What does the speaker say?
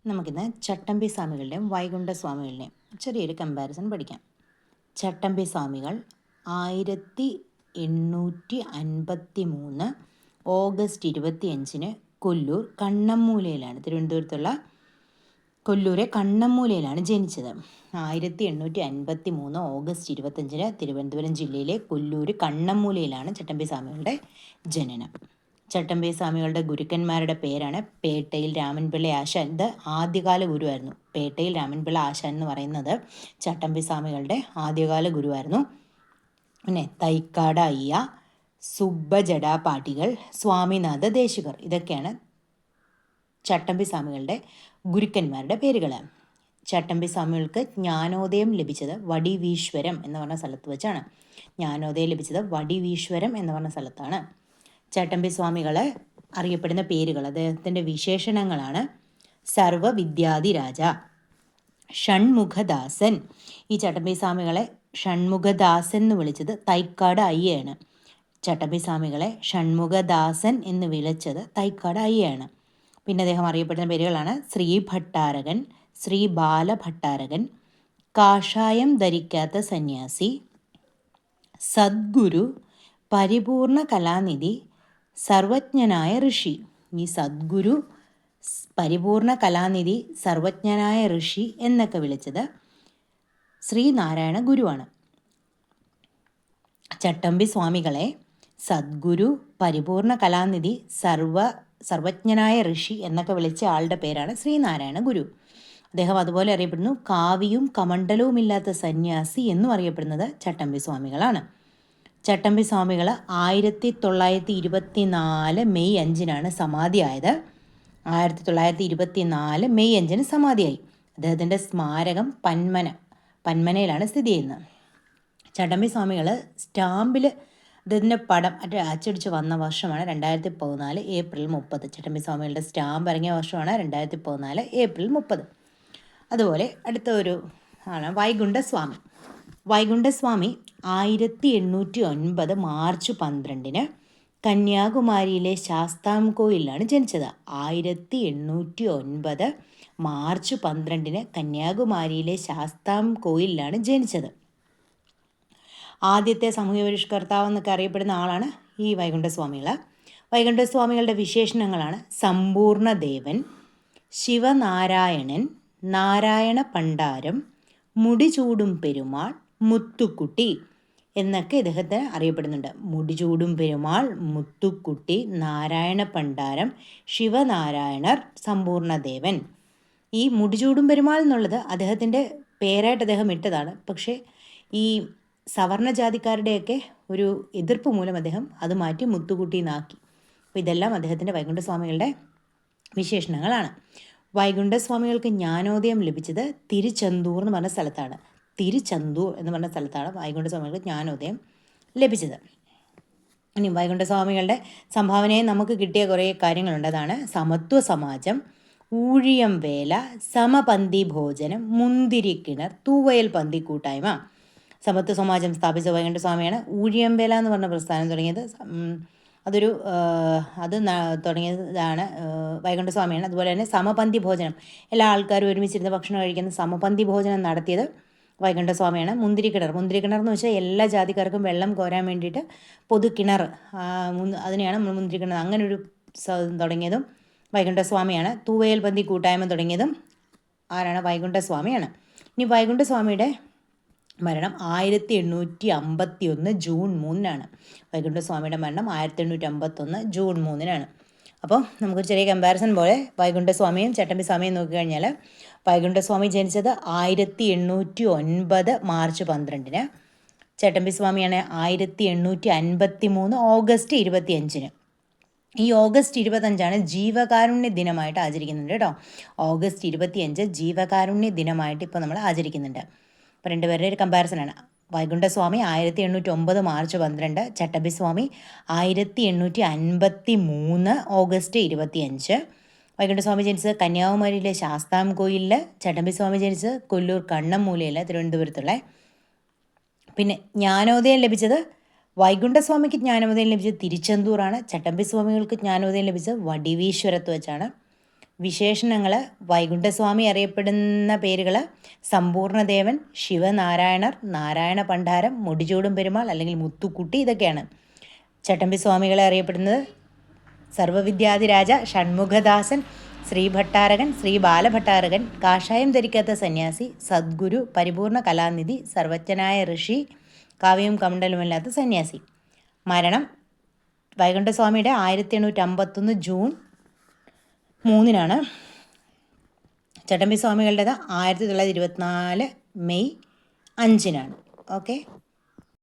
നമുക്കിന്ന് ചട്ടമ്പി സ്വാമികളുടെയും വൈകുണ്ഠ സ്വാമികളുടെയും ചെറിയൊരു കമ്പാരിസൺ പഠിക്കാം. ചട്ടമ്പി സ്വാമികൾ 1853 ഓഗസ്റ്റ് 25 കൊല്ലൂർ കണ്ണമ്മൂലയിലാണ്, തിരുവനന്തപുരത്തുള്ള കൊല്ലൂരെ കണ്ണമ്മൂലയിലാണ് ജനിച്ചത്. 1853 ഓഗസ്റ്റ് 25 തിരുവനന്തപുരം ജില്ലയിലെ കൊല്ലൂർ കണ്ണമ്മൂലയിലാണ് ചട്ടമ്പി സ്വാമികളുടെ ജനനം. ചട്ടമ്പി സ്വാമികളുടെ ഗുരുക്കന്മാരുടെ പേരാണ് പേട്ടയിൽ രാമൻപിള്ള ആശാൻ. ഇത് ആദ്യകാല ഗുരുവായിരുന്നു. പേട്ടയിൽ രാമൻപിള്ള ആശാൻ എന്ന് പറയുന്നത് ചട്ടമ്പി സ്വാമികളുടെ ആദ്യകാല ഗുരുവായിരുന്നു. പിന്നെ തൈക്കാട് അയ്യ, സുബ്ബജടാപാട്ടികൾ, സ്വാമിനാഥ ദേശികർ, ഇതൊക്കെയാണ് ചട്ടമ്പി സ്വാമികളുടെ ഗുരുക്കന്മാരുടെ പേരുകൾ. ചട്ടമ്പി സ്വാമികൾക്ക് ജ്ഞാനോദയം ലഭിച്ചത് വടിവീശ്വരം എന്ന് പറഞ്ഞ സ്ഥലത്ത് വെച്ചാണ്. ജ്ഞാനോദയം ലഭിച്ചത് വടിവീശ്വരം എന്ന് പറഞ്ഞ സ്ഥലത്താണ്. ചട്ടമ്പി സ്വാമികൾ അറിയപ്പെടുന്ന പേരുകൾ, അദ്ദേഹത്തിൻ്റെ വിശേഷണങ്ങളാണ് സർവവിദ്യാധിരാജ, ഷൺമുഖദാസൻ. ഈ ചട്ടമ്പി സ്വാമികളെ ഷൺമുഖദാസൻ എന്ന് വിളിച്ചത് തൈക്കാട് അയ്യയാണ്. ചട്ടമ്പി സ്വാമികളെ ഷൺമുഖദാസൻ എന്ന് വിളിച്ചത് തൈക്കാട് അയ്യയാണ്. പിന്നെ അദ്ദേഹം അറിയപ്പെടുന്ന പേരുകളാണ് ശ്രീ ഭട്ടാരകൻ, ശ്രീ ബാലഭട്ടാരകൻ, കാഷായം ധരിക്കാത്ത സന്യാസി, സദ്ഗുരു, പരിപൂർണ കലാനിധി, സർവജ്ഞനായ ഋഷി. ഈ സദ്ഗുരു, പരിപൂർണ കലാനിധി, സർവജ്ഞനായ ഋഷി എന്നൊക്കെ വിളിച്ചത് ശ്രീനാരായണ ഗുരുവാണ്. ചട്ടമ്പി സ്വാമികളെ സദ്ഗുരു, പരിപൂർണ കലാനിധി, സർവജ്ഞനായ ഋഷി എന്നൊക്കെ വിളിച്ച ആളുടെ പേരാണ് ശ്രീനാരായണ ഗുരു. അദ്ദേഹം അതുപോലെ അറിയപ്പെടുന്നു കാവിയും കമണ്ഡലവും ഇല്ലാത്ത സന്യാസി എന്നും അറിയപ്പെടുന്നത് ചട്ടമ്പി സ്വാമികളാണ്. ചട്ടമ്പി സ്വാമികൾ 1924 മെയ് 5 സമാധിയായത്. 1924 മെയ് 5 സമാധിയായി. അദ്ദേഹത്തിൻ്റെ സ്മാരകം പന്മനയിലാണ് സ്ഥിതി ചെയ്യുന്നത്. ചട്ടമ്പി സ്വാമികൾ സ്റ്റാമ്പിൽ അദ്ദേഹത്തിൻ്റെ പടം അച്ചടിച്ച് വന്ന വർഷമാണ് 2014 ഏപ്രിൽ 30. ചട്ടമ്പി സ്വാമികളുടെ സ്റ്റാമ്പ് ഇറങ്ങിയ വർഷമാണ് 2014 ഏപ്രിൽ 30. അതുപോലെ അടുത്ത ഒരു ആണ് വൈകുണ്ഠസ്വാമി. വൈകുണ്ഠസ്വാമി 1809 മാർച്ച് 12 കന്യാകുമാരിയിലെ ശാസ്താംകോയിലാണ് ജനിച്ചത്. 1809 മാർച്ച് 12 കന്യാകുമാരിയിലെ ശാസ്താംകോയിലാണ് ജനിച്ചത്. ആദ്യത്തെ സാമൂഹ്യ പരിഷ്കർത്താവ് എന്നൊക്കെ അറിയപ്പെടുന്ന ആളാണ് ഈ വൈകുണ്ഠസ്വാമികൾ. വൈകുണ്ഠസ്വാമികളുടെ വിശേഷണങ്ങളാണ് സമ്പൂർണ്ണദേവൻ, ശിവനാരായണൻ, നാരായണ പണ്ടാരം, മുടിചൂടും പെരുമാൾ, മുത്തുക്കുട്ടി എന്നൊക്കെ ഇദ്ദേഹത്തെ അറിയപ്പെടുന്നുണ്ട്. മുടിചൂടും പെരുമാൾ, മുത്തുക്കുട്ടി, നാരായണ പണ്ടാരം, ശിവനാരായണർ, സമ്പൂർണ്ണദേവൻ. ഈ മുടിചൂടും പെരുമാൾ എന്നുള്ളത് അദ്ദേഹത്തിൻ്റെ പേരായിട്ട് അദ്ദേഹം ഇട്ടതാണ്. പക്ഷേ ഈ സവർണജാതിക്കാരുടെയൊക്കെ ഒരു എതിർപ്പ് മൂലം അദ്ദേഹം അത് മാറ്റി മുത്തുക്കുട്ടി എന്നാക്കി. അപ്പോൾ ഇതെല്ലാം അദ്ദേഹത്തിൻ്റെ വൈകുണ്ഠസ്വാമികളുടെ വിശേഷണങ്ങളാണ്. വൈകുണ്ഠസ്വാമികൾക്ക് ജ്ഞാനോദയം ലഭിച്ചത് തിരുച്ചെന്തൂർ എന്ന് പറഞ്ഞ സ്ഥലത്താണ്. തിരുച്ചെന്തൂർ എന്ന് പറഞ്ഞ സ്ഥലത്താണ് വൈകുണ്ഠസ്വാമികൾക്ക് ജ്ഞാനോദയം ലഭിച്ചത്. ഇനി വൈകുണ്ഠസ്വാമികളുടെ സംഭാവനയെ നമുക്ക് കിട്ടിയ കുറേ കാര്യങ്ങളുണ്ട്. അതാണ് സമത്വ സമാജം, ഊഴിയം വേല, സമപന്തി ഭോജനം, മുന്തിരിക്കിണർ, തൂവയൽ പന്തി കൂട്ടായ്മ. സമത്വ സമാജം സ്ഥാപിച്ച വൈകുണ്ഠസ്വാമിയാണ്. ഊഴിയം വേല എന്ന് പറഞ്ഞ പ്രസ്ഥാനം തുടങ്ങിയത് അത് തുടങ്ങിയതാണ് വൈകുണ്ഠസ്വാമിയാണ്. അതുപോലെ തന്നെ സമപന്തി ഭോജനം, എല്ലാ ആൾക്കാരും ഒരുമിച്ചിരുന്ന് ഭക്ഷണം കഴിക്കുന്ന സമപന്തി ഭോജനം നടത്തിയത് വൈകുണ്ഠസ്വാമിയാണ്. മുന്തിരിക്കിണർ എന്ന് വെച്ചാൽ എല്ലാ ജാതിക്കാർക്കും വെള്ളം കോരാൻ വേണ്ടിയിട്ട് പൊതുക്കിണർ, അതിനെയാണ് നമ്മൾ മുന്തിരിക്കിണർ, അങ്ങനെ ഒരു തുടങ്ങിയതും വൈകുണ്ഠസ്വാമിയാണ്. തൂവയൽ പന്തി കൂട്ടായ്മ തുടങ്ങിയതും ആരാണ്? വൈകുണ്ഠസ്വാമിയാണ്. ഇനി വൈകുണ്ഠസ്വാമിയുടെ മരണം 1851 ജൂൺ 3 വൈകുണ്ഠസ്വാമിയുടെ മരണം 1851 ജൂൺ 3. അപ്പോൾ നമുക്കൊരു ചെറിയ കമ്പാരിസൺ പോലെ വൈകുണ്ഠസ്വാമിയും ചട്ടമ്പി സ്വാമിയും നോക്കിക്കഴിഞ്ഞാൽ വൈകുണ്ഠസ്വാമി ജനിച്ചത് 1809 മാർച്ച് 12. ചട്ടമ്പി സ്വാമിയാണ് 1853 ഓഗസ്റ്റ് 25. ഈ ഓഗസ്റ്റ് 25 ജീവകാരുണ്യ ദിനമായിട്ട് ആചരിക്കുന്നുണ്ട് കേട്ടോ. ഓഗസ്റ്റ് 25 ജീവകാരുണ്യ ദിനമായിട്ട് ഇപ്പോൾ നമ്മൾ ആചരിക്കുന്നുണ്ട്. അപ്പോൾ രണ്ടുപേരുടെ ഒരു കമ്പാരിസനാണ്. വൈകുണ്ഠസ്വാമി 1809 മാർച്ച് 12, ചട്ടമ്പി സ്വാമി 1853 ഓഗസ്റ്റ് 25. വൈകുണ്ഠസ്വാമി ജനിച്ചത് കന്യാകുമാരിയിലെ ശാസ്താംകോയിലിൽ, ചട്ടമ്പി സ്വാമി ജനിച്ചത് കൊല്ലൂർ കണ്ണമ്മൂലയിൽ, തിരുവനന്തപുരത്തുള്ള. പിന്നെ ജ്ഞാനോദയം ലഭിച്ചത് വൈകുണ്ഠസ്വാമിക്ക് ജ്ഞാനോദയം ലഭിച്ചത് തിരുച്ചെന്തൂറാണ്. ചട്ടമ്പി സ്വാമികൾക്ക് ജ്ഞാനോദയം ലഭിച്ചത് വടിവീശ്വരത്ത് വെച്ചാണ്. വിശേഷണങ്ങൾ വൈകുണ്ഠസ്വാമി അറിയപ്പെടുന്ന പേരുകൾ സമ്പൂർണ്ണദേവൻ, ശിവനാരായണർ, നാരായണ പണ്ടാരം, മുടിചൂടും പെരുമാൾ അല്ലെങ്കിൽ മുത്തുക്കുട്ടി, ഇതൊക്കെയാണ്. ചട്ടമ്പി സ്വാമികളെ അറിയപ്പെടുന്നത് സർവവിദ്യാധിരാജ, ഷൺമുഖദാസൻ, ശ്രീഭട്ടാരകൻ, ശ്രീ ബാലഭട്ടാരകൻ, കാഷായം ധരിക്കാത്ത സന്യാസി, സദ്ഗുരു, പരിപൂർണ കലാനിധി, സർവജ്ഞനായ ഋഷി, കാവ്യവും കമണ്ഡലുമില്ലാത്ത സന്യാസി. മരണം വൈകുണ്ഠസ്വാമിയുടെ 1851 ജൂൺ 3 ചട്ടമ്പി സ്വാമികളുടേത് 1924 മെയ് 5. ഓക്കെ.